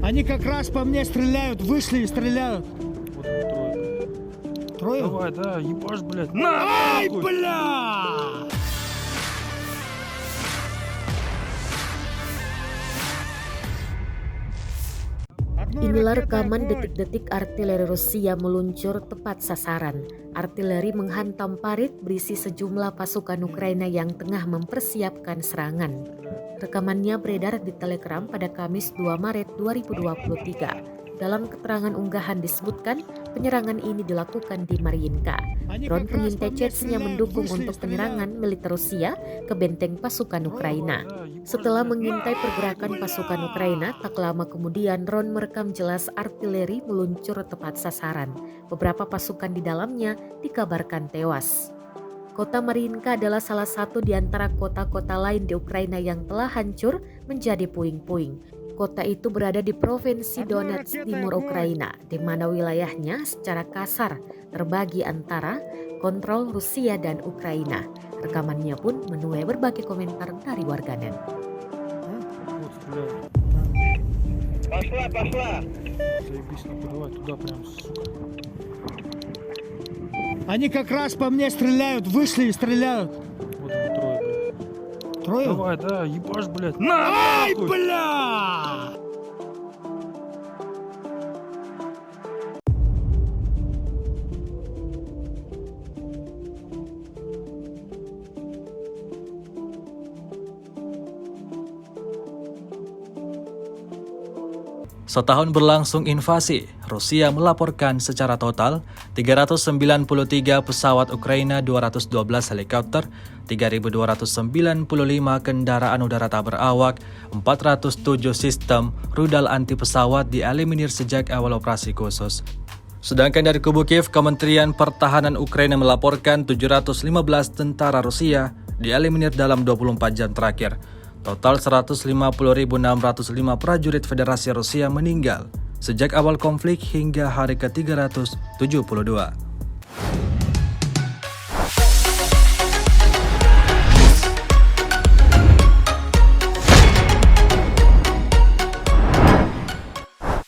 Они как раз по мне стреляют, вышли и стреляют. Вот трое. Трое? Давай, да, ебашь, блядь. Ай, Нахуй! бля! Inilah rekaman detik-detik artileri Rusia meluncur tepat sasaran. Artileri menghantam parit berisi sejumlah pasukan Ukraina yang tengah mempersiapkan serangan. Rekamannya beredar di Telegram pada Kamis 2 Maret 2023. Dalam keterangan unggahan disebutkan penyerangan ini dilakukan di Mariinka. Drone pengintai Chechnya mendukung untuk penyerangan militer Rusia ke benteng pasukan Ukraina. Setelah mengintai pergerakan pasukan Ukraina, tak lama kemudian drone merekam jelas artileri meluncur tepat sasaran. Beberapa pasukan di dalamnya dikabarkan tewas. Kota Mariinka adalah salah satu di antara kota-kota lain di Ukraina yang telah hancur menjadi puing-puing. Kota itu berada di Provinsi Donetsk, Timur Ukraina, di mana wilayahnya secara kasar terbagi antara kontrol Rusia dan Ukraina. Rekamannya pun menuai berbagai komentar dari warganet. Вот стреляют. Пошла! Заебись, нахуй, давай туда прям, сука. Они как раз по мне стреляют, вышли и стреляют. Вот они трое, блядь. Трое? Давай, да, ебашь, блядь. Ай, Нахуй! бля! Setahun berlangsung invasi, Rusia melaporkan secara total 393 pesawat Ukraina, 212 helikopter, 3.295 kendaraan udara tak berawak, 407 sistem rudal anti pesawat dieliminir sejak awal operasi khusus. Sedangkan dari kubu Kiev, Kementerian Pertahanan Ukraina melaporkan 715 tentara Rusia dieliminir dalam 24 jam terakhir. Total 150.605 prajurit Federasi Rusia meninggal sejak awal konflik hingga hari ke-372.